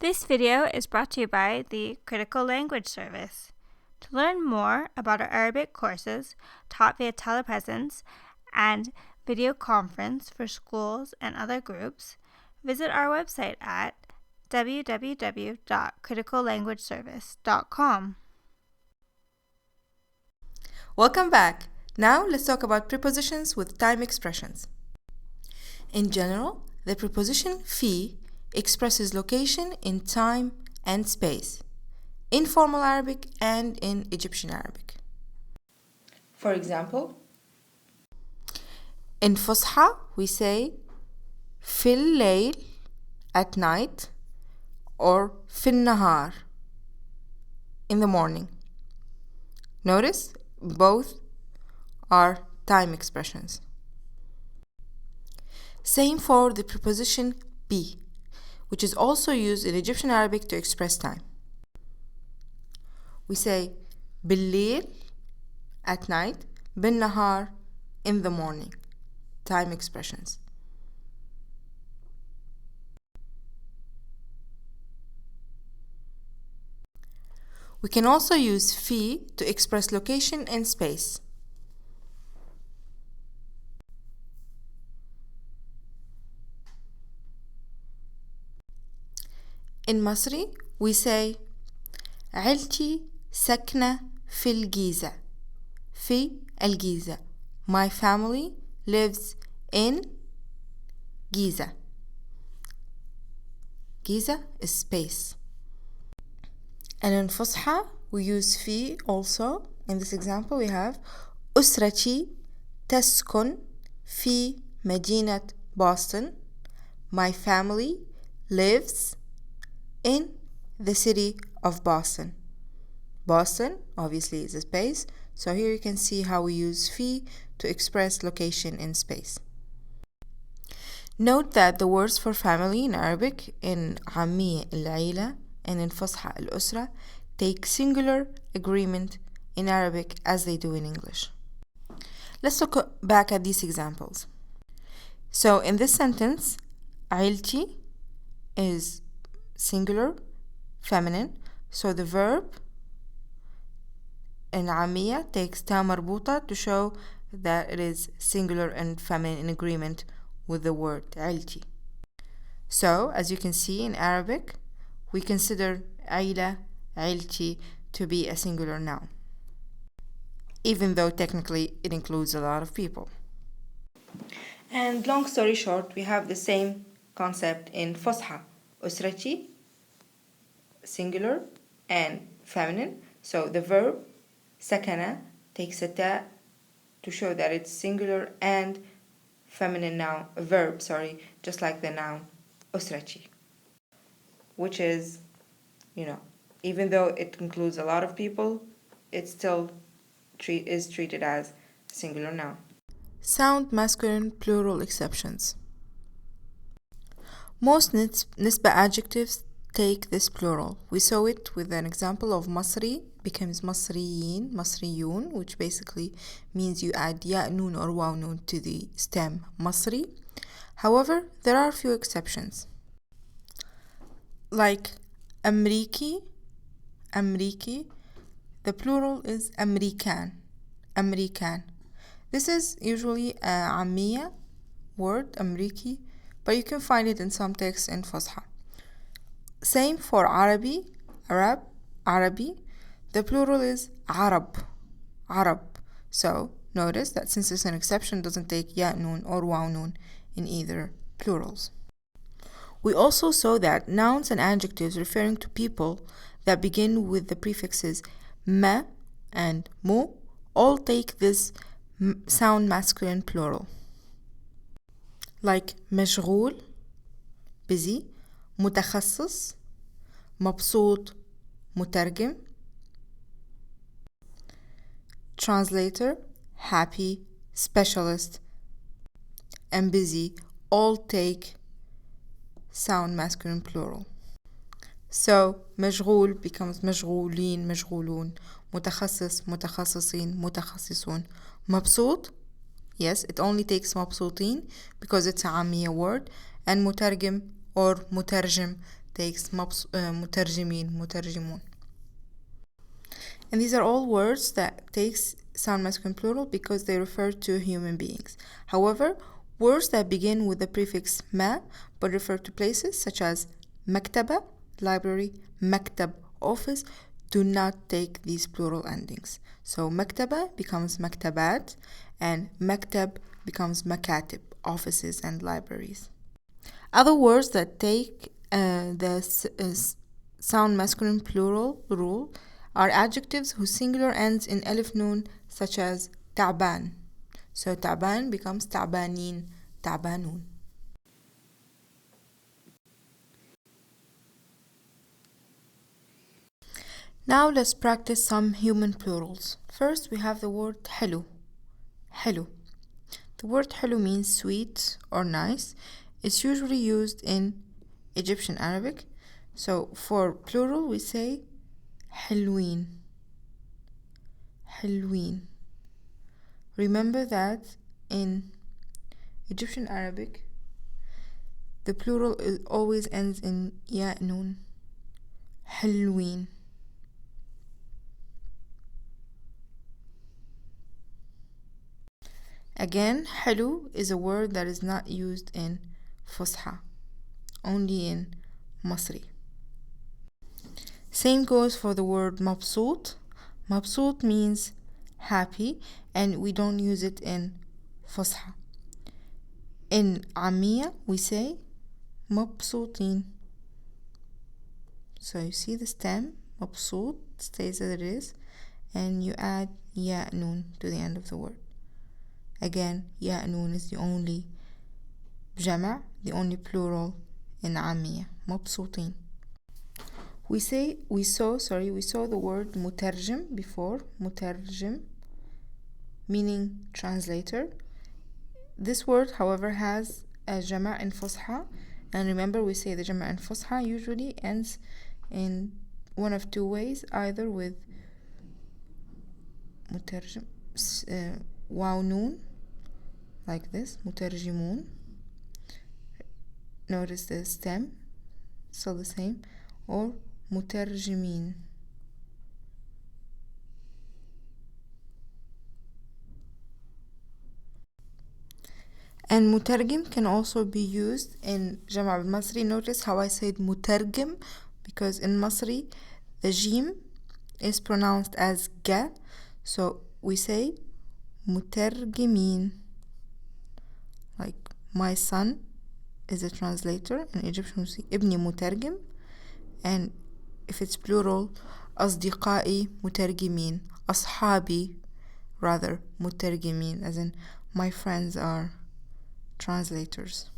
This video is brought to you by the Critical Language Service. To learn more about our Arabic courses taught via telepresence and video conference for schools and other groups, visit our website at www.criticallanguageservice.com. Welcome back. Now let's talk about prepositions with time expressions. In general, the preposition fi expresses location in time and space, in formal Arabic and in Egyptian Arabic. For example, in Fusha we say في الليل at night or في النهار in the morning. Notice both are time expressions. Same for the preposition bi, which is also used in Egyptian Arabic to express time. We say بالليل at night, بالنهار in the morning. Time expressions. We can also use fi to express location and space. In Masri, we say عيلتي ساكنة في الجيزة. في الجيزة. My family lives in Giza. Giza is space. And in Fusha, we use fi also. In this example, we have أسرتي تسكن في مدينة Boston. My family lives in the city of Boston. Boston obviously is a space, so here you can see how we use fi to express location in space. Note that the words for family in Arabic in عمية العيلة and in Fusha الأسرة take singular agreement in Arabic as they do in English. Let's look back at these examples. So in this sentence, عيلتي is singular, feminine, so the verb in عمية takes تا مربوطة to show that it is singular and feminine in agreement with the word عيلتي. So as you can see in Arabic, we consider عيلة, عيلتي to be a singular noun, even though technically it includes a lot of people. And long story short, we have the same concept in Fusha. أسرتي, singular and feminine, so the verb سكنة takes a ta to show that it's singular and feminine noun, verb, just like the noun أسرتي, which is, even though it includes a lot of people, it still is treated as a singular noun. Sound masculine plural exceptions. Most nisba adjectives take this plural. We saw it with an example of Masri becomes Masriyin, Masriyun, which basically means you add ya noon or waw noon to the stem Masri. However, there are a few exceptions. Like Amriki, the plural is American. This is usually a Ammiya word, Amriki, but you can find it in some texts in Fusha. Same for Arabi, the plural is Arab. So notice that since it's an exception, it doesn't take ya noon or waw noon in either plurals. We also saw that nouns and adjectives referring to people that begin with the prefixes ma and mu all take this sound masculine plural. Like مشغول, busy, متخصص, مبسوط, مترجم, translator, happy, specialist, and busy all take sound masculine plural. So مشغول becomes مشغولين, مشغولون, متخصص, متخصصين, متخصصون. مبسوط, yes, it only takes مبسوطين because it's a عامية word, and مترجم or مترجم takes مترجمين مترجمون. And these are all words that takes sound masculine plural because they refer to human beings. However, words that begin with the prefix ma but refer to places such as maktaba, library, maktab, office, do not take these plural endings. So maktaba becomes maktabat and maktab becomes makatib, offices and libraries. Other words that take the sound masculine plural rule are adjectives whose singular ends in alif noon, such as ta'ban. So ta'ban becomes ta'banin, ta'banun. Now let's practice some human plurals. First we have the word حلو. حلو. The word حلو means sweet or nice. It's usually used in Egyptian Arabic. So for plural we say حلوين. حلوين. Remember that in Egyptian Arabic the plural always ends in ya noon. حلوين. Again, حلو is a word that is not used in Fusha, only in Masri. Same goes for the word مبسوط. مبسوط means happy and we don't use it in Fusha. In Ammiya we say مبسوطين. So you see the stem مبسوط stays as it is and you add ya noon to the end of the word. Again, ya noon is the only جمع, the only plural in Ammiya. مبسوطين. We saw the word مترجم before. مترجم meaning translator. This word, however, has a جمع in Fusha, and remember we say the جمع in Fusha usually ends in one of two ways, either with مترجم واو نون like this, مترجمون. Notice the stem, still the same, or مترجمين. And مترجم can also be used in جمع بالمصري. Notice how I said مترجم because in Masri the jim is pronounced as ga, so we say مترجمين. Like my son is a translator. In Egyptian we say ابني مترجم, and if it's plural أصدقائي مترجمين, أصحابي rather مترجمين, as in my friends are translators.